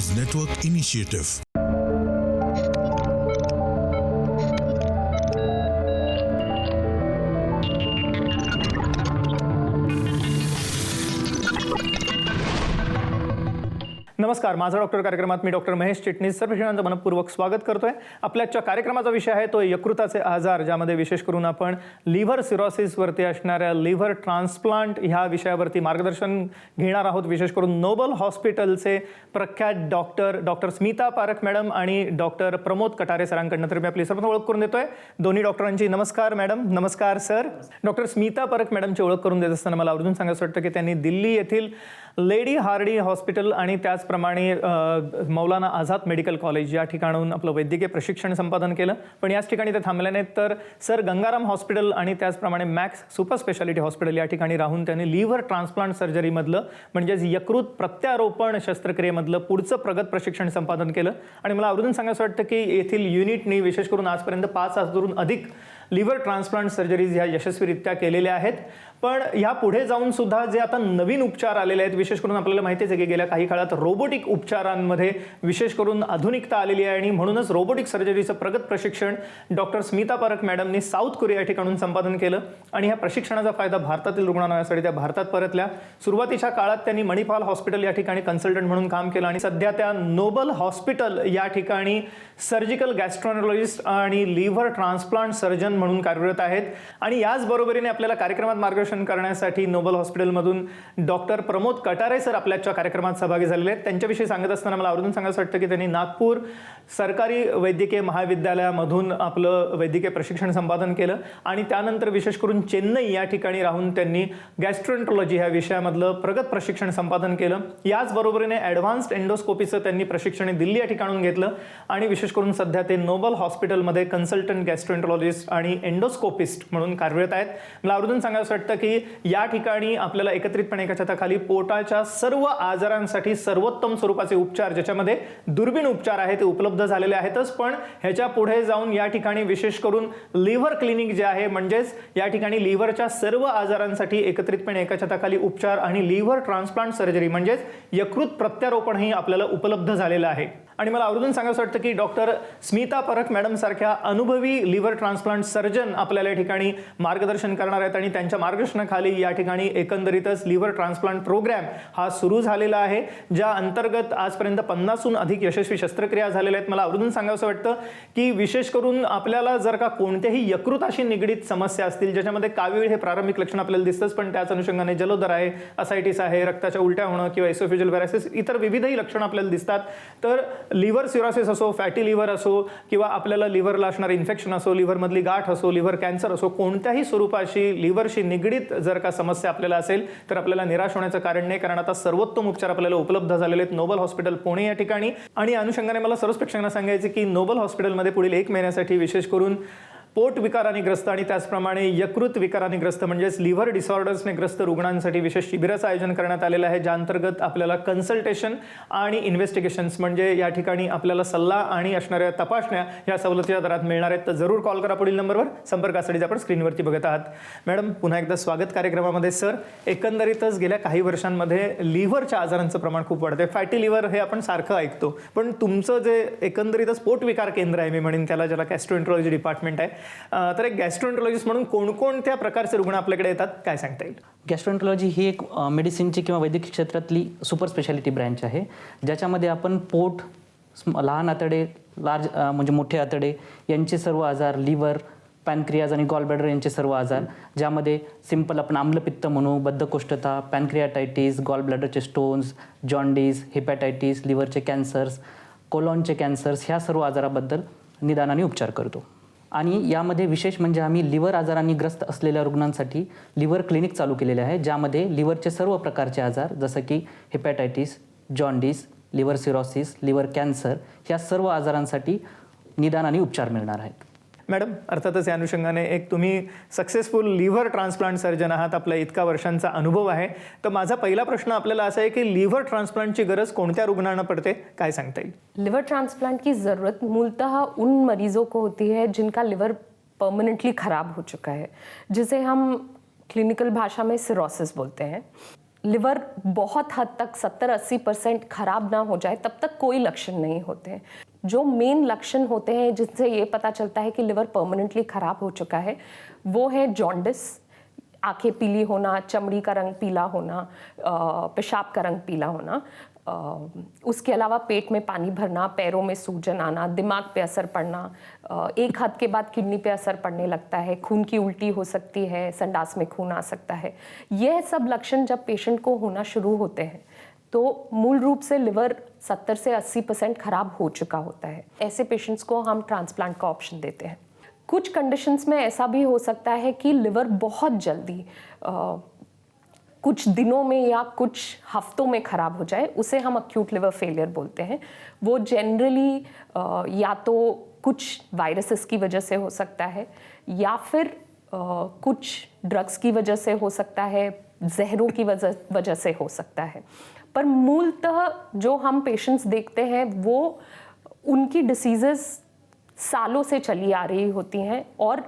News Network Initiative. नमस्कार, माझा doctor कार्यक्रमात मी डॉक्टर महेश चिटणीस सर्व प्रेक्षकांचं मनपूर्वक स्वागत करतोय. आपल्या आजच्या कार्यक्रमाचा विषय आहे तो यकृताचे आजार, ज्यामध्ये विशेष करून आपण लिव्हर सिरोसिसवरती असणाऱ्या लिव्हर ट्रान्सप्लांट ह्या विषयावरती मार्गदर्शन घेणार आहोत. विशेष करून नोबल हॉस्पिटलचे प्रख्यात डॉक्टर स्मिता पारख मॅडम आणि डॉक्टर प्रमोद कटारे सरांकडनं तर मी आपली सर्व ओळख करून देतोय. दोन्ही डॉक्टरांची नमस्कार मॅडम. नमस्कार सर. डॉक्टर स्मिता पारख मॅडमची ओळख करून देत असताना मला आवर्जून सांगायचं वाटतं की त्यांनी दिल्ली येथील लेडी हार्डी हॉस्पिटल आणि त्याचप्रमाणे मौलाना आझाद मेडिकल कॉलेज या ठिकाणाहून आपलं वैद्यकीय प्रशिक्षण संपादन केलं. पण याच ठिकाणी ते थांबले नाहीत, तर सर गंगाराम हॉस्पिटल आणि त्याचप्रमाणे मॅक्स सुपर स्पेशालिटी हॉस्पिटल या ठिकाणी राहून त्यांनी लिव्हर ट्रान्सप्लांट सर्जरीमधलं म्हणजेच यकृत प्रत्यारोपण शस्त्रक्रियेमधलं पुढचं प्रगत प्रशिक्षण संपादन केलं. आणि मला आवर्जून सांगायचं वाटतं की येथील युनिटनी विशेष करून आजपर्यंत 5,000हून अधिक लिव्हर ट्रान्सप्लांट सर्जरीज ह्या यशस्वीरित्या केलेल्या आहेत. पण ह्या पुढे जाऊन सुद्धा जे आता नवीन उपचार आलेले आहेत, विशेष करून आपल्याला माहितीच आहे की गेल्या काही काळात रोबोटिक उपचारांमध्ये विशेष करून आधुनिकता आलेली आहे आणि म्हणूनच रोबोटिक सर्जरीचं प्रगत प्रशिक्षण डॉक्टर स्मिता पारख मॅडमनी साऊथ कोरिया ठिकाणून संपादन केलं. आणि ह्या प्रशिक्षणाचा फायदा भारतातील रुग्णांना होण्यासाठी त्या भारतात परतल्या. सुरुवातीच्या काळात त्यांनी मणिपाल हॉस्पिटल या ठिकाणी कन्सल्टंट म्हणून काम केलं आणि सध्या त्या नोबल हॉस्पिटल या ठिकाणी सर्जिकल गॅस्ट्रोएंटरोलॉजिस्ट आणि लिव्हर ट्रान्सप्लांट सर्जन म्हणून कार्यरत आहेत. आणि याच बरोबरीने आपल्याला कार्यक्रमात मार्गदर्शन करण्यासाठी नोबल हॉस्पिटलमधून डॉक्टर प्रमोद कटारे सर आपल्याच्या कार्यक्रमात सहभागी झालेले आहेत. त्यांच्याविषयी सांगत असताना मला आवर्जून सांगायचं वाटतं की त्यांनी नागपूर सरकारी वैद्यकीय महाविद्यालयामधून आपलं वैद्यकीय प्रशिक्षण संपादन केलं आणि त्यानंतर विशेष करून चेन्नई या ठिकाणी राहून त्यांनी गॅस्ट्रोएंटरोलॉजी ह्या विषयामधलं प्रगत प्रशिक्षण संपादन केलं. याच बरोबरीने ॲडव्हान्स्ड एंडोस्कोपीचं त्यांनी प्रशिक्षण दिल्ली या ठिकाणून घेतलं आणि विशेष करून सध्या ते नोबल हॉस्पिटलमध्ये कन्सल्टंट गॅस्ट्रोएंटरोलॉजिस्ट आणि एंडोस्कोपिस्ट म्हणून कार्यरत आहेत. मला आवर्जून सांगायचं वाटतं की या ठिकाणी आपल्याला एकत्रितपणे एका छताखाली पोटाच्या सर्व आजारांसाठी सर्वोत्तम स्वरूपाचे उपचार, ज्याच्यामध्ये दुर्बीण उपचार आहेत ते उपलब्ध झालेले आहेतच, पण ह्याच्या पुढे जाऊन या ठिकाणी विशेष करून लिव्हर क्लिनिक जे आहे म्हणजेच या ठिकाणी लिव्हरच्या सर्व आजारांसाठी एकत्रितपणे एका छताखाली उपचार आणि लिव्हर ट्रान्सप्लांट सर्जरी म्हणजेच यकृत प्रत्यारोपणही आपल्याला उपलब्ध झालेलं आहे. आणि मला आवर्जून सांगायचं वाटतं की डॉक्टर स्मिता पारख मॅडम सारख्या अनुभवी लिव्हर ट्रान्सप्लांट सर्जन आपल्याला या ठिकाणी मार्गदर्शन करणार आहेत आणि त्यांच्या मार्गदर्शनाखाली या ठिकाणी एकंदरीतच लिव्हर ट्रान्सप्लांट प्रोग्राम हा सुरू झालेला आहे, ज्या अंतर्गत आजपर्यंत 50हून अधिक यशस्वी शस्त्रक्रिया झालेल्या आहेत. मला आवर्जून सांगायचं वाटतं की विशेष करून आपल्याला जर का कोणत्याही यकृताशी निगडीत समस्या असतील, ज्याच्यामध्ये कावीळ हे प्रारंभिक लक्षण आपल्याला दिसतंच, पण त्याच अनुषंगाने जलोदर आहे, असायटिस आहे, रक्ताच्या उलट्या होणं किंवा एसोफेजियल व्हायरसिस इतर विविधही लक्षणं आपल्याला दिसतात, तर लिव्हर सिरोसिस असो, फॅटी लिव्हर असो किंवा आपल्याला लिव्हरला असणारं इन्फेक्शन असो, लिव्हरमधली गाठ असो, लिव्हर कॅन्सर असो, कोणत्याही स्वरूपाशी लिव्हरशी निगडीत जर का समस्या आपल्याला असेल तर आपल्याला निराश होण्याचं कारण नाही, कारण आता सर्वोत्तम उपचार आपल्याला उपलब्ध झालेले आहेत नोबल हॉस्पिटल पुणे या ठिकाणी. आणि अनुषंगाने मला सर्वच प्रेक्षकांना सांगायचे की नोबल हॉस्पिटलमध्ये पुढील 1 महिन्यासाठी विशेष करून पोट विकाराने ग्रस्त आणि त्याचप्रमाणे यकृत विकाराने ग्रस्त म्हणजेच लिव्हर डिसऑर्डर्सने ग्रस्त रुग्णांसाठी विशेष शिबिराचं आयोजन करण्यात आलेलं आहे, ज्या अंतर्गत आपल्याला कन्सल्टेशन आणि इन्व्हेस्टिगेशन्स म्हणजे या ठिकाणी आपल्याला सल्ला आणि असणाऱ्या तपासण्या या सवलतीच्या दरात मिळणार आहेत. तर जरूर कॉल करा पुढील नंबरवर. संपर्कासाठी आपण स्क्रीनवरती बघत आहात. मॅडम पुन्हा एकदा स्वागत कार्यक्रमामध्ये. सर, एकंदरीतच गेल्या काही वर्षांमध्ये लिव्हरच्या आजारांचं प्रमाण खूप वाढतंय. फॅटी लिव्हर हे आपण सारखं ऐकतो, पण तुमचं जे एकंदरीतच पोट विकार केंद्र आहे, मी म्हणेन त्याला, ज्याला गॅस्ट्रोएंटरोलॉजी डिपार्टमेंट आहे, तर एक गॅस्ट्रोएंटरोलॉजिस्ट म्हणून कोणकोणत्या प्रकारचे रुग्ण आपल्याकडे येतात, काय सांगता येईल? गॅस्ट्रोएंटरोलॉजी ही एक मेडिसिनची किंवा वैद्यकीय क्षेत्रातली सुपर स्पेशालिटी ब्रँच आहे, ज्याच्यामध्ये आपण पोट, लहान आतडे, म्हणजे मोठे आतडे यांचे सर्व आजार, लिव्हर, पॅनक्रियाज आणि गॉलब्लॅडर यांचे सर्व आजार, ज्यामध्ये सिंपल आपण आम्लपित्त म्हणू, बद्धकोष्ठता, पॅनक्रियाटायटिस, गॉलब्लॅडरचे स्टोन्स, जॉन्डिस, हेपॅटायटिस, लिव्हरचे कॅन्सर्स, कोलॉनचे कॅन्सर्स ह्या सर्व आजाराबद्दल निदान आणि उपचार करतो. आणि यामध्ये विशेष म्हणजे आम्ही लिव्हर आजारांनी ग्रस्त असलेल्या रुग्णांसाठी लिव्हर क्लिनिक चालू केलेले आहे, ज्यामध्ये लिव्हरचे सर्व प्रकारचे आजार जसं की hepatitis, jaundice, liver cirrhosis, liver cancer ह्या सर्व आजारांसाठी निदान आणि उपचार मिळणार आहेत. मॅडम, अर्थातच या अनुषंगाने एक तुम्ही सक्सेसफुल लिव्हर ट्रान्सप्लांट सर्जन आहात, आपला इतका वर्षांचा अनुभव आहे, तर माझा पहिला प्रश्न आपल्याला असा है कि लिव्हर ट्रांसप्लांट की गरज कोणत्या रुग्णांना पड़ते, काय सांगता येईल? लिवर ट्रांसप्लांट की ज़रूरत मूलतः उन मरीजों को होती है जिनका लिवर परमानेंटली खराब हो चुका है, जिसे हम क्लिनिकल भाषा में सिरोसिस बोलते हैं। लिवर बहुत हद तक 70-80% खराब ना हो जाए तब तक कोई लक्षण नहीं होते हैं। जो मेन लक्षण होते हैं जिससे ये पता चलता है कि लिवर परमानेंटली खराब हो चुका है, वो है जॉन्डिस, आंखें पीली होना, चमड़ी का रंग पीला होना, पेशाब का रंग पीला होना, उसके अलावा पेट में पानी भरना, पैरों में सूजन आना, दिमाग पे असर पड़ना, एक हद के बाद किडनी पे असर पड़ने लगता है, खून की उल्टी हो सकती है, संडास में खून आ सकता है। यह सब लक्षण जब पेशेंट को होना शुरू होते हैं तो मूल रूप से लिवर 70 से 80% खराब हो चुका होता है। ऐसे पेशेंट्स को हम ट्रांसप्लांट का ऑप्शन देते हैं। कुछ कंडीशंस में ऐसा भी हो सकता है कि लिवर बहुत जल्दी कुछ दिनों में या कुछ हफ्तों में खराब हो जाए, उसे हम अक्यूट लिवर फेलियर बोलते हैं। वो जनरली या तो कुछ वायरसेस की वजह से हो सकता है या फिर कुछ ड्रग्स की वजह से हो सकता है, जहरों की वजह से हो सकता है। पर मूलतः जो हम पेशेंट्स देखते हैं वो उनकी डिसीजेस सालों से चली आ रही होती हैं और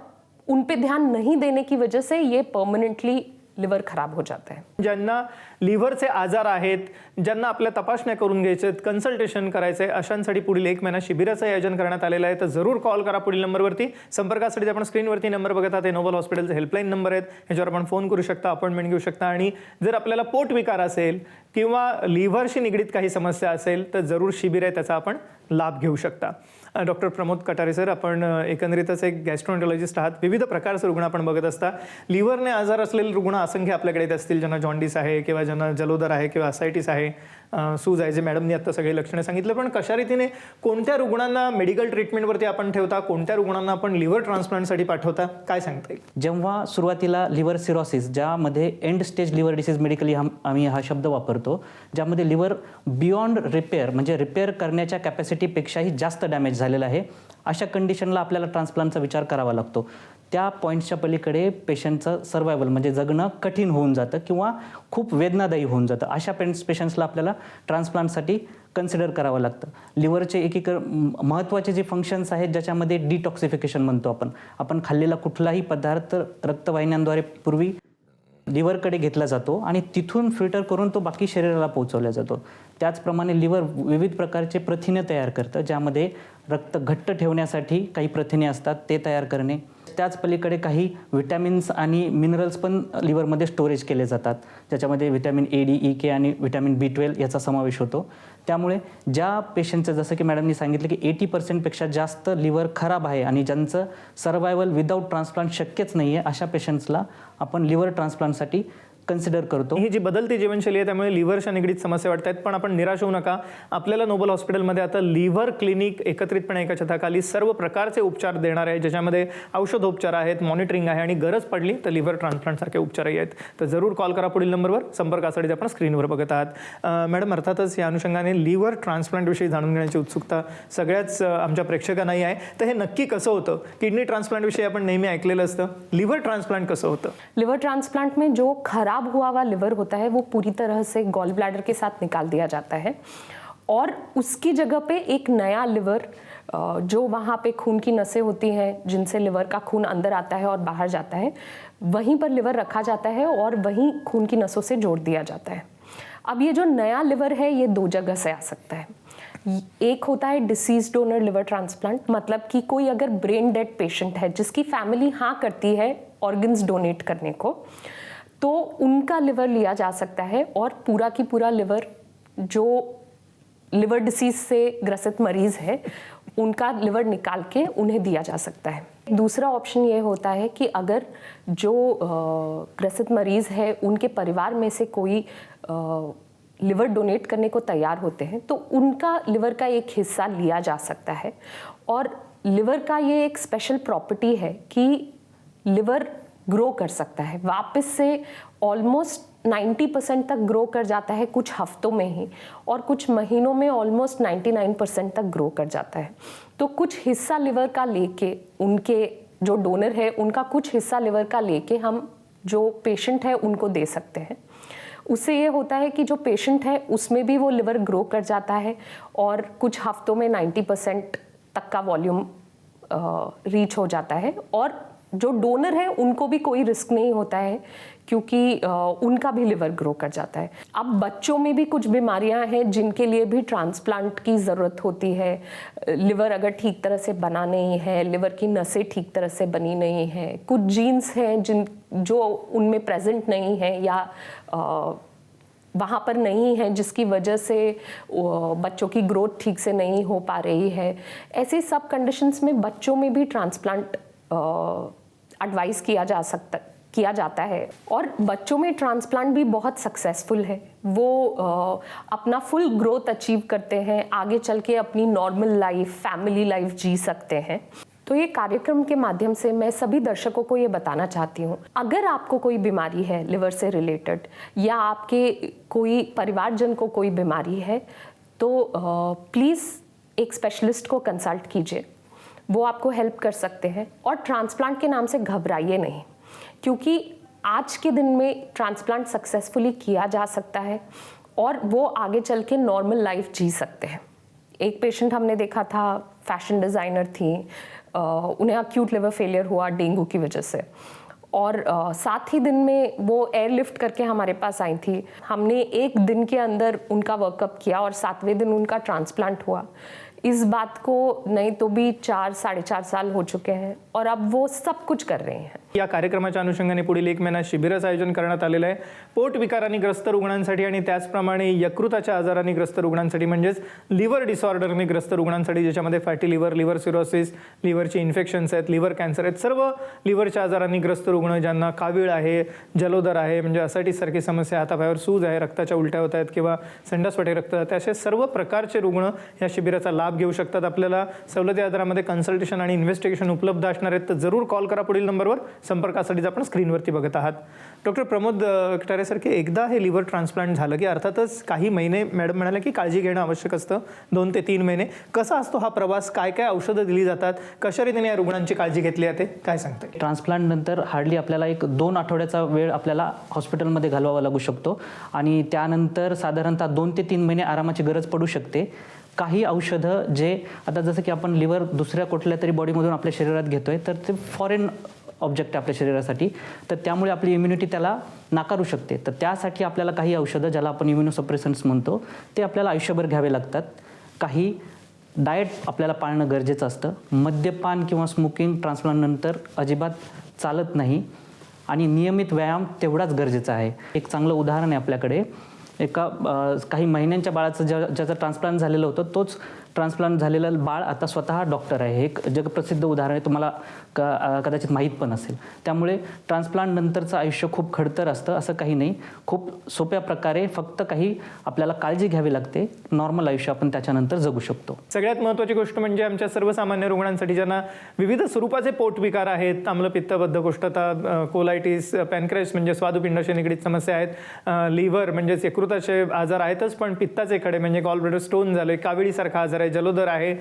उन पे ध्यान नहीं देने की वजह से ये परमानेंटली लिव्हर खराब हो जाता है। ज्यांना लिव्हरचे आजार आहेत, ज्यांना आपल्या तपासण्या करून घ्यायचे, कन्सल्टेशन करायचे, अशांसाठी पुढील 1 महिना शिबिराचं आयोजन करण्यात आलेलं आहे। तर जरूर कॉल करा पुढील नंबरवरती। संपर्कासाठी आपण स्क्रीनवरती नंबर बघत आहात, ते नोबल हॉस्पिटलचे हेल्पलाईन नंबर आहेत, ह्याच्यावर आपण फोन करू शकता, अपॉइंटमेंट घेऊ शकता। आणि जर आपल्याला पोट विकार असेल किंवा लिव्हरशी निगडीत काही समस्या असेल तर जरूर शिबिर आहे, त्याचा आपण लाभ घेऊ शकता। डॉक्टर प्रमोद कटारे सर, आपण एकंदरीतच एक गॅस्ट्रोएंटरोलॉजिस्ट आहात, विविध प्रकारचे रुग्ण आपण बघत असता। लिव्हरने आजार असलेले रुग्ण असंख्य आपल्याकडे येत असतील, ज्यांना जॉन्डिस आहे किंवा ज्यांना जलोदर आहे किंवा असायटिस आहे, सूज आहे, जे मॅडमनी आता सगळे लक्षणे सांगितले। पण कशा रीतीने कोणत्या रुग्णांना मेडिकल ट्रीटमेंटवरती आपण ठेवता, कोणत्या रुग्णांना आपण लिव्हर ट्रान्सप्लांटसाठी पाठवता, काय सांगता येईल? जेव्हा सुरुवातीला लिव्हर सिरोसिस, ज्यामध्ये end stage liver disease medically आम्ही हा शब्द वापरतो, ज्यामध्ये लिव्हर बियॉन्ड रिपेअर म्हणजे रिपेअर करण्याच्या कॅपॅसिटीपेक्षाही जास्त डॅमेज झालेला आहे, अशा कंडिशनला आपल्याला ट्रान्सप्लांटचा विचार करावा लागतो। त्या पॉईंट्सच्या पलीकडे पेशंटचं सर्वायवल म्हणजे जगणं कठीण होऊन जातं किंवा खूप वेदनादायी होऊन जातं। अशा पेशंट्सला आपल्याला ट्रान्सप्लांटसाठी कन्सिडर करावं लागतं। लिव्हरचे एक महत्त्वाचे जे फंक्शन्स आहेत, ज्याच्यामध्ये डिटॉक्सिफिकेशन म्हणतो आपण खाल्लेला कुठलाही पदार्थ रक्तवाहिन्यांद्वारे पूर्वी लिव्हरकडे घेतला जातो आणि तिथून फिल्टर करून तो बाकी शरीराला पोहोचवला जातो। त्याचप्रमाणे लिव्हर विविध प्रकारचे प्रथिने तयार करतं, ज्यामध्ये रक्त घट्ट ठेवण्यासाठी काही प्रथिने असतात, ते तयार करणे। त्याच पलीकडे काही विटॅमिन्स आणि मिनरल्स पण लिव्हरमध्ये स्टोरेज केले जातात, ज्याच्यामध्ये व्हिटॅमिन ए, डी, ई, के आणि व्हिटॅमिन B12 याचा समावेश होतो। त्यामुळे ज्या पेशंटचं, जसं की मॅडमनी सांगितलं की 80% पेक्षा जास्त लिव्हर खराब आहे आणि ज्यांचं सर्वायवल विदाऊट ट्रान्सप्लांट शक्यच नाही आहे, अशा पेशंट्सला आपण लिव्हर ट्रान्सप्लांटसाठी कन्सिडर करतो। ही जी बदलती जीवनशैली आहे त्यामुळे लिव्हरच्या निगडीत समस्या वाटत आहेत, पण आपण निराश होऊ नका। आपल्याला नोबल हॉस्पिटलमध्ये आता लिव्हर क्लिनिक एकत्रितपणे एका छताखाली सर्व प्रकारचे उपचार देणार आहे, ज्याच्यामध्ये औषधोपचार आहेत, मॉनिटरिंग आहे आणि गरज पडली तर लिव्हर ट्रान्सप्लांटसारखे उपचारही आहेत। तर जरूर कॉल करा पुढील नंबरवर। संपर्कासाठी आपण स्क्रीनवर बघत आहात। मॅडम, अर्थातच या अनुषंगाने लिव्हर ट्रान्सप्लांटविषयी जाणून घेण्याची उत्सुकता सगळ्याच आमच्या प्रेक्षकांनाही आहे। तर हे नक्की कसं होतं? किडनी ट्रान्सप्लांटविषयी आपण नेहमी ऐकलेलं असतं, लिव्हर ट्रान्सप्लांट कसं होतं? लिवर ट्रांसप्लांट में जो खराब हुआ हुआ लिवर होता है वो पूरी तरह से गॉल ब्लैडर के साथ निकाल दिया जाता है और उसकी जगह पे एक नया लिवर, जो वहाँ पे खून की नसें होती हैं जिनसे लिवर का खून अंदर आता है और बाहर जाता है, वहीं पर लिवर रखा जाता है और वहीं खून की नसों से जोड़ दिया जाता है। अब ये जो नया लिवर है ये 2 जगह से आ सकता है। एक होता है डिसीज डोनर लिवर ट्रांसप्लांट, मतलब कि कोई अगर ब्रेन डेड पेशेंट है जिसकी फैमिली हाँ करती है ऑर्गन्स डोनेट करने को, तो उनका लिवर लिया जा सकता है और पूरा की पूरा लिवर जो लिवर डिसीज से ग्रसित मरीज है उनका लिवर निकाल के उन्हें दिया जा सकता है। दूसरा ऑप्शन ये होता है कि अगर जो ग्रसित मरीज है उनके परिवार में से कोई लिवर डोनेट करने को तैयार होते हैं तो उनका लिवर का एक हिस्सा लिया जा सकता है। और लिवर का ये एक स्पेशल प्रॉपर्टी है कि लिवर ग्रो कर सकता है, वापस से ऑलमोस्ट 90% तक ग्रो कर जाता है कुछ हफ्तों में ही, और कुछ महीनों में ऑलमोस्ट 99% तक ग्रो कर जाता है। तो कुछ हिस्सा लिवर का लेके, उनके जो डोनर है उनका कुछ हिस्सा लिवर का लेके हम जो पेशेंट है उनको दे सकते हैं। उससे ये होता है कि जो पेशेंट है उसमें भी वो लिवर ग्रो कर जाता है और कुछ हफ्तों में 90% तक का वॉल्यूम रीच हो जाता है और जो डोनर है उनको भी कोई रिस्क नहीं होता है, क्योंकि उनका भी लिवर ग्रो कर जाता है। अब बच्चों में भी कुछ बीमारियां हैं जिनके लिए भी ट्रांसप्लांट की ज़रूरत होती है। लिवर अगर ठीक तरह से बना नहीं है, लिवर की नसें ठीक तरह से बनी नहीं है, कुछ जीन्स हैं जो उनमें प्रेजेंट नहीं है या वहाँ पर नहीं है, जिसकी वजह से बच्चों की ग्रोथ ठीक से नहीं हो पा रही है। ऐसे सब कंडीशंस में बच्चों में भी ट्रांसप्लांट एडवाइस किया जाता है और बच्चों में ट्रांसप्लांट भी बहुत सक्सेसफुल है। वो अपना फुल ग्रोथ अचीव करते हैं, आगे चल के अपनी नॉर्मल लाइफ, फैमिली लाइफ जी सकते हैं। तो ये कार्यक्रम के माध्यम से मैं सभी दर्शकों को ये बताना चाहती हूँ, अगर आपको कोई बीमारी है लिवर से रिलेटेड या आपके कोई परिवारजन को कोई बीमारी है, तो प्लीज़ एक स्पेशलिस्ट को कंसल्ट कीजिए, वो आपको हेल्प कर सकते हैं। और ट्रांसप्लांट के नाम से घबराइए नहीं, क्योंकि आज के दिन में ट्रांसप्लांट सक्सेसफुली किया जा सकता है और वो आगे चल के नॉर्मल लाइफ जी सकते हैं। एक पेशेंट हमने देखा था, फैशन डिज़ाइनर थी, उन्हें अक्यूट लिवर फेलियर हुआ डेंगू की वजह से, और 7 ही दिन में वो एयरलिफ्ट करके हमारे पास आई थी। हमने 1 दिन के अंदर उनका वर्कअप किया और 7वें दिन उनका ट्रांसप्लांट हुआ। इस बात को नहीं तो भी 4-4.5 साल हो चुके हैं और अब वो सब कुछ कर रहे हैं। या कार्यक्रमाच्या अनुषंगाने पुढील 1 महिना शिबिराचं आयोजन करण्यात आलेलं आहे पोट विकारांनी ग्रस्त रुग्णांसाठी आणि त्याचप्रमाणे यकृताच्या आजारांनी ग्रस्त रुग्णांसाठी, म्हणजेच लिव्हर डिसऑर्डरने ग्रस्त रुग्णांसाठी, ज्याच्यामध्ये फॅटी लिव्हर, लिव्हर सिरोसिस, लिव्हरचे इन्फेक्शन्स आहेत, लिव्हर कॅन्सर आहेत, सर्व लिव्हरच्या आजारांनी ग्रस्त रुग्ण, ज्यांना कावीळ आहे, जलोदर आहे, म्हणजे असायटिस सारखी समस्या, हातापायावर सूज आहे, रक्ताच्या उलट्या होत आहेत किंवा संडासवाटे रक्त जाते, असे सर्व प्रकारचे रुग्ण या शिबिराचा लाभ घेऊ शकतात। आपल्याला सवलती आधारामध्ये कन्सल्टेशन आणि इन्व्हेस्टिगेशन उपलब्ध असणार आहेत, तर जरूर कॉल करा पुढील नंबरवर। संपर्कासाठी आपण स्क्रीनवरती बघत आहात। डॉक्टर प्रमोद कटारेसारखे एकदा हे लिव्हर ट्रान्सप्लांट झालं की अर्थातच काही महिने, मॅडम म्हणाले की काळजी घेणं आवश्यक असतं, 2 ते 3 महिने। कसा असतो हा प्रवास, काय काय औषधं दिली जातात, कशा रीतीने या रुग्णांची काळजी घेतली जाते, काय सांगता? ट्रान्सप्लांट नंतर हार्डली आपल्याला 1-2 आठवड्याचा वेळ आपल्याला हॉस्पिटलमध्ये घालवावा लागू शकतो आणि त्यानंतर साधारणतः 2 ते 3 महिने आरामाची गरज पडू शकते। काही औषधं जे आता जसं की आपण लिव्हर दुसऱ्या कुठल्या तरी बॉडीमधून आपल्या शरीरात घेतोय, तर ते फॉरेन ऑब्जेक्ट आपल्या शरीरासाठी, तर त्यामुळे आपली इम्युनिटी त्याला नाकारू शकते। तर त्यासाठी आपल्याला काही औषधं, ज्याला आपण इम्युनोसप्रेसंट्स म्हणतो, ते आपल्याला आयुष्यभर घ्यावे लागतात। काही डाएट आपल्याला पाळणं गरजेचं असतं। मद्यपान किंवा स्मोकिंग ट्रान्सप्लांटनंतर अजिबात चालत नाही आणि नियमित व्यायाम तेवढाच गरजेचा आहे। एक चांगलं उदाहरण आहे आपल्याकडे, काही महिन्यांच्या बाळाचं ज्याचं ट्रान्सप्लांट झालेलं होतं, तोच ट्रान्सप्लांट झालेलं बाळ आता स्वतः डॉक्टर आहे। हे एक जगप्रसिद्ध उदाहरण आहे, तुम्हाला कदाचित माहीत पण असेल। त्यामुळे ट्रान्सप्लांट नंतरचं आयुष्य खूप खडतर असतं असं काही नाही, खूप सोप्या प्रकारे फक्त काही आपल्याला काळजी घ्यावी लागते, नॉर्मल आयुष्य आपण त्याच्यानंतर जगू शकतो। सगळ्यात महत्त्वाची गोष्ट म्हणजे आमच्या सर्वसामान्य रुग्णांसाठी ज्यांना विविध स्वरूपाचे पोटविकार आहेत, आम्लपित्त, बद्धकोष्ठता, कोलायटिस, पॅनक्रियास म्हणजे स्वादुपिंडाशी निगडीत समस्या आहेत, लिव्हर म्हणजेच यकृताचे आजार आहेतच, पण पित्ताचे खडे म्हणजे गॉल ब्लॅडर स्टोन झाले, काविळीसारखा आजार आहे, जलोदर आहे,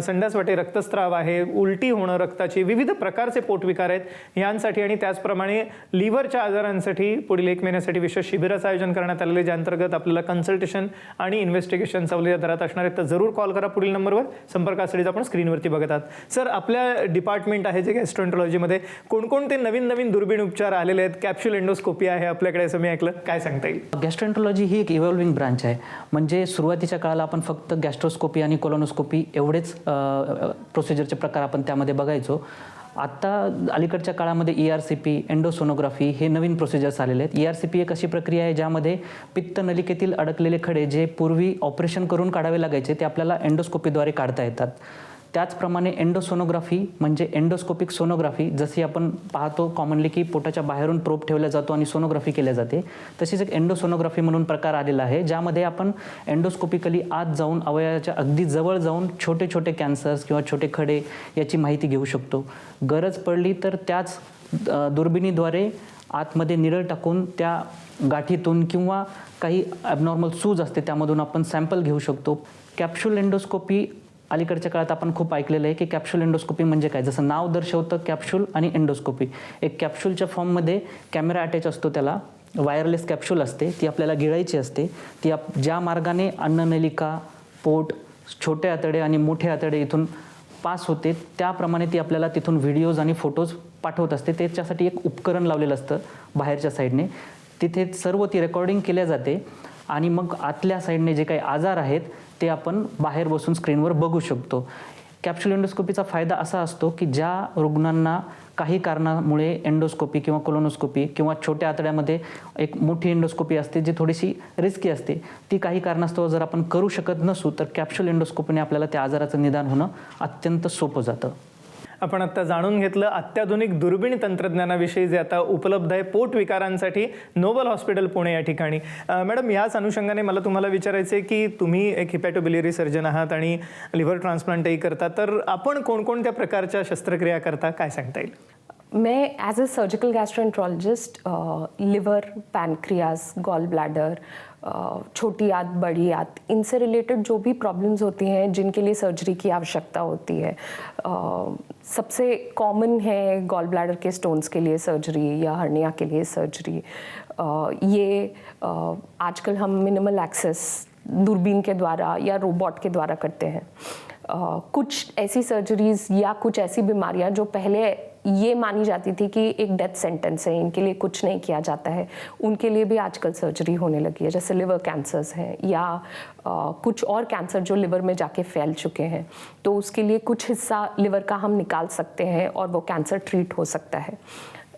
संडासवाटे रक्तस्राव आहे, उलटी होणं, रक्ताची विविध प्रकारचे पोटविकार आहेत यांसाठी आणि त्याचप्रमाणे लिव्हरच्या आजारांसाठी पुढील 1 महिन्यासाठी विशेष शिबिराचं आयोजन करण्यात आलेले, ज्या अंतर्गत आपल्याला कन्सल्टेशन आणि इन्व्हेस्टिगेशन सवलती दरात असणार आहेत। तर जरूर कॉल करा पुढील नंबरवर, संपर्कासाठी आपण स्क्रीनवरती बघत आहात। सर, आपल्या डिपार्टमेंट आहे जे गॅस्ट्रोएंटरोलॉजीमध्ये कोणकोणते नवीन दुर्बीण उपचार आलेले आहेत? कॅप्सूल एंडोस्कोपी आहे आपल्याकडे असं मी ऐकलं, काय सांगता येईल? गॅस्ट्रोएंटरोलॉजी ही एक इव्हॉल्विंग ब्रांच आहे। म्हणजे सुरुवातीच्या काळाला आपण फक्त गॅस्ट्रोस्कोपी आणि कोलोनोस्कोपी एवढेच प्रोसिजरचे प्रकार आपण त्यामध्ये बघायचो। आता अलीकडच्या काळामध्ये ERCP, एंडोसोनोग्राफी हे नवीन प्रोसिजर्स आलेले आहेत। ERCP एक अशी प्रक्रिया आहे ज्यामध्ये पित्त नलिकेतील अडकलेले खडे जे पूर्वी ऑपरेशन करून काढावे लागायचे, ते आपल्याला एंडोस्कोपीद्वारे काढता येतात। त्याचप्रमाणे एंडोसोनोग्राफी म्हणजे एंडोस्कोपिक सोनोग्राफी, जशी आपण पाहतो कॉमनली की पोटाच्या बाहेरून प्रोब ठेवला जातो आणि सोनोग्राफी केली जाते, तशीच एक एंडोसोनोग्राफी म्हणून प्रकार आलेला आहे, ज्यामध्ये आपण एंडोस्कोपिकली आत जाऊन अवयवाच्या अगदी जवळ जाऊन छोटे छोटे कॅन्सर्स किंवा छोटे खडे याची माहिती घेऊ शकतो। गरज पडली तर त्याच दुर्बिणीद्वारे आतमध्ये निरळ टाकून त्या गाठीतून किंवा काही ॲबनॉर्मल सूज असते त्यामधून आपण सॅम्पल घेऊ शकतो। कॅप्सूल एंडोस्कोपी अलीकडच्या काळात आपण खूप ऐकलेलं आहे की कॅप्सूल एंडोस्कोपी म्हणजे काय, जसं नाव दर्शवतं कॅप्सूल आणि एंडोस्कोपी। एक कॅप्सूलच्या फॉर्ममध्ये कॅमेरा अटॅच असतो, त्याला वायरलेस कॅप्सूल असते, ती आपल्याला गिळायची असते। ती ज्या मार्गाने अन्ननलिका, पोट, छोटे आतडे आणि मोठे आतडे इथून पास होते त्याप्रमाणे ती आपल्याला तिथून व्हिडिओज आणि फोटोज पाठवत असते. त्याच्यासाठी एक उपकरण लावलेलं असतं बाहेरच्या साईडने, तिथे सर्व ती रेकॉर्डिंग केल्या जाते आणि मग आतल्या साईडने जे काही आजार आहेत ते आपण बाहेर बसून स्क्रीनवर बघू शकतो. कॅप्सूल एंडोस्कोपीचा फायदा असा असतो की ज्या रुग्णांना काही कारणामुळे एंडोस्कोपी किंवा कोलोनोस्कोपी किंवा छोट्या आतड्यामध्ये एक मोठी एंडोस्कोपी असते जी थोडीशी रिस्की असते, ती काही कारणास्तव जर आपण करू शकत नसू तर कॅप्सूल एंडोस्कोपीने आपल्याला त्या आजाराचं निदान होणं अत्यंत सोपं जातं. आपण आता जाणून घेतलं अत्याधुनिक दुर्बीण तंत्रज्ञानाविषयी जे आता उपलब्ध आहे पोट विकारांसाठी नोबल हॉस्पिटल पुणे या ठिकाणी. मॅडम, याच अनुषंगाने मला तुम्हाला विचारायचं आहे की तुम्ही एक हिपॅटोबिलियरी सर्जन आहात आणि लिव्हर ट्रान्सप्लांटही करता, तर आपण कोणकोणत्या प्रकारच्या शस्त्रक्रिया करता, काय सांगता येईल? मैं as a surgical gastroenterologist liver, pancreas, gall bladder, छोटी आंत, बड़ी आंत, इनसे रिलेटेड जो भी प्रॉब्लम्स होती हैं जिनके लिए सर्जरी की आवश्यकता होती है, सबसे कॉमन है गॉल ब्लैडर के स्टोन्स के लिए सर्जरी या हर्निया के लिए सर्जरी. ये आजकल हम मिनिमल एक्सेस दूरबीन के द्वारा या रोबोट के द्वारा करते हैं. कुछ ऐसी सर्जरीज या कुछ ऐसी बीमारियां जो पहले ये मानी जाती थी कि एक डेथ सेंटेंस है, इनके लिए कुछ नहीं किया जाता है, उनके लिए भी आजकल सर्जरी होने लगी है. जैसे लिवर कैंसर्स हैं या कुछ और कैंसर जो लिवर में जाके फैल चुके हैं, तो उसके लिए कुछ हिस्सा लिवर का हम निकाल सकते हैं और वो कैंसर ट्रीट हो सकता है.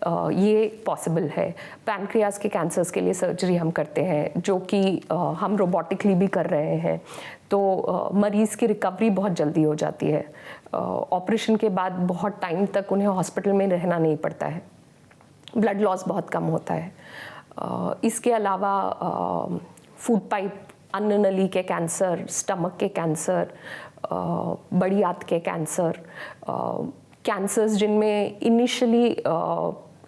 ये पॉसिबल है. पैनक्रियाज के कैंसर्स के लिए सर्जरी हम करते हैं जो कि हम रोबोटिकली भी कर रहे हैं, तो मरीज़ की रिकवरी बहुत जल्दी हो जाती है. ऑपरेशन के बाद बहुत टाइम तक उन्हें हॉस्पिटल में रहना नहीं पड़ता है. ब्लड लॉस बहुत कम होता है. इसके अलावा फूड पाइप, अन्न नली के कैंसर, स्टमक के कैंसर, बड़ी आंत के कैंसर, कैंसर्स जिनमें इनिशियली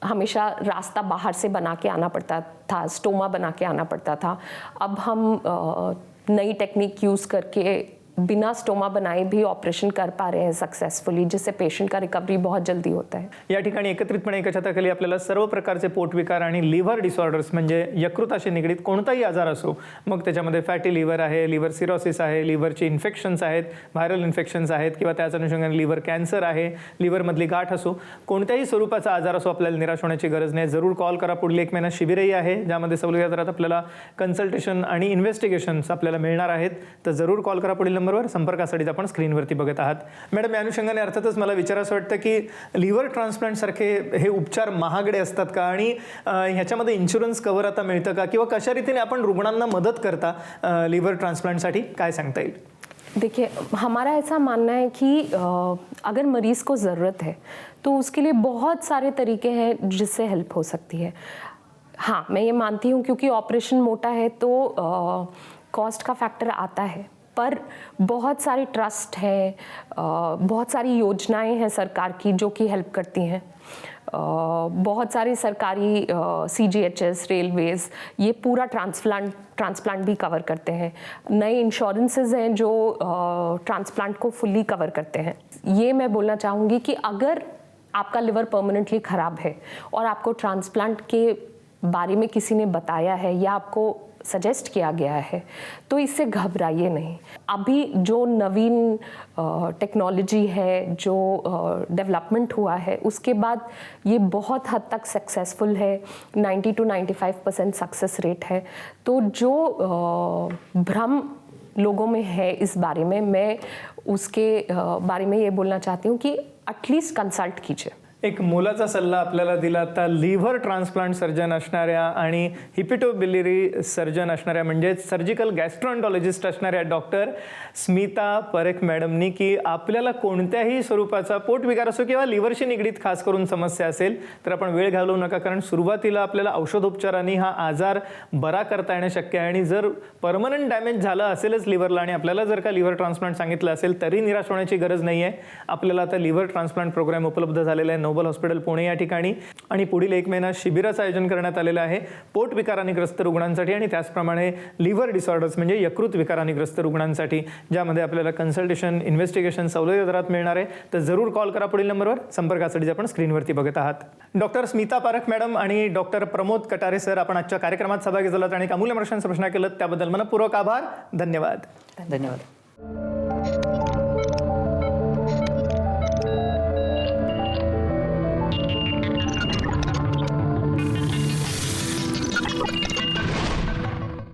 हमेशा रास्ता बाहर से बना के आना पड़ता था, स्टोमा बना के आना पड़ता था, अब हम नई टेक्निक यूज़ करके बिना स्टोमा बनाए भी ऑपरेशन कर पा रहे हैं सक्सेसफुली, जिससे पेशंट का रिकवरी बहुत जल्दी होता है. या ठिकाणी एकत्रितपणे एका छताखाली आपल्याला सर्व प्रकारचे पोटविकार आणि लिव्हर डिसऑर्डर्स म्हणजे यकृताशी निगडीत कोणताही आजार असो, मग त्याच्यामध्ये फॅटी लिव्हर आहे, लिव्हर सिरोसिस आहे, लिव्हरचे इन्फेक्शन्स आहेत, व्हायरल इन्फेक्शन्स आहेत किंवा त्याच अनुषंगाने लिव्हर कॅन्सर आहे, लिव्हरमधली गाठ असो, कोणत्याही स्वरूपाचा आजार असो, आपल्याला निराश होण्याची गरज नाही. जरूर कॉल करा. पुढील 1 महिना शिबिरही आहे ज्यामध्ये सवलती दरात आपल्याला कन्सल्टेशन आणि इन्व्हेस्टिगेशन्स आपल्याला मिळणार आहेत, तर जरूर कॉल करा. पुढील नंबरवर संपर्कासाठी आपण स्क्रीनवरती बघत आहात. मॅडम, या अनुषंगाने अर्थातच मला विचारायचं वाटतं की लिव्हर ट्रान्सप्लांट सारखे हे उपचार महागडे असतात का आणि ह्याच्यामध्ये इन्शुरन्स कव्हर आता मिळतं का, किंवा कशा रीतीने आपण रुग्णांना मदत करता लिव्हर ट्रांसप्लांटसाठी, काय सांगता येईल? देखिए, हमारा ऐसा मानना है कि अगर मरीज़ को ज़रूरत है तो उसके लिए बहुत सारे तरीके हैं जिससे हेल्प हो सकती है. हाँ, मैं ये मानती हूँ क्योंकि ऑपरेशन मोटा है तो कॉस्ट का फैक्टर आता है, पर बहुत सारे ट्रस्ट हैं, बहुत सारी योजनाएं हैं सरकार की जो कि हेल्प करती हैं. बहुत सारी सरकारी CGHS, रेलवेज़ ये पूरा ट्रांसप्लांट भी कवर करते हैं. नए इंश्योरेंसेस हैं जो ट्रांसप्लांट को फुल्ली कवर करते हैं. ये मैं बोलना चाहूँगी कि अगर आपका लिवर परमानेंटली ख़राब है और आपको ट्रांसप्लांट के बारे में किसी ने बताया है या आपको सजेस्ट किया गया है तो इससे घबराइए नहीं. अभी जो नवीन टेक्नोलॉजी है, जो डेवलपमेंट हुआ है, उसके बाद ये बहुत हद तक सक्सेसफुल है. 90 to 95% सक्सेस रेट है. तो जो भ्रम लोगों में है इस बारे में, मैं उसके बारे में ये बोलना चाहती हूँ कि एटलीस्ट कंसल्ट कीजिए. एक मोलाचा सल्ला आपल्याला दिला. आता लिव्हर ट्रान्सप्लांट सर्जन असणाऱ्या आणि हिपॅटोबिलियरी सर्जन असणाऱ्या म्हणजे सर्जिकल गॅस्ट्रोएंटॉलॉजिस्ट असणाऱ्या डॉक्टर स्मिता परेख मॅडमनी की आपल्याला कोणत्याही स्वरूपाचा पोटविकार असो किंवा लिव्हरशी निगडीत खास करून समस्या असेल तर आपण वेळ घालवू नका, कारण सुरुवातीला आपल्याला औषधोपचारांनी हा आजार बरा करता येणं शक्य आहे. आणि जर परमनंट डॅमेज झालं असेलच लिव्हरला आणि आपल्याला जर का लिव्हर ट्रान्सप्लांट सांगितलं असेल तरी निराश होण्याची गरज नाही आहे. आपल्याला आता लिव्हर ट्रान्सप्लांट प्रोग्राम उपलब्ध झालेला आहे नोबल हॉस्पिटल पुणे या ठिकाणी, आणि पुढील 1 महिना शिबिराचं आयोजन करण्यात आलेलं आहे पोट विकाराने ग्रस्त रुग्णांसाठी आणि त्याचप्रमाणे लिव्हर डिसऑर्डर्स म्हणजे यकृत विकाराने ग्रस्त रुग्णांसाठी, ज्यामध्ये आपल्याला कन्सल्टेशन, इन्व्हेस्टिगेशन सवलती दरात मिळणार आहे. तर जरूर कॉल करा पुढील नंबरवर. संपर्कासाठी आपण स्क्रीनवरती बघत आहात. डॉक्टर स्मिता पारख मॅडम आणि डॉक्टर प्रमोद कटारे सर, आपण आजच्या कार्यक्रमात सहभागी झालात आणि अमूल्य प्रश्नांचं प्रश्न केलं त्याबद्दल मनपूर्वक आभार. धन्यवाद. धन्यवाद.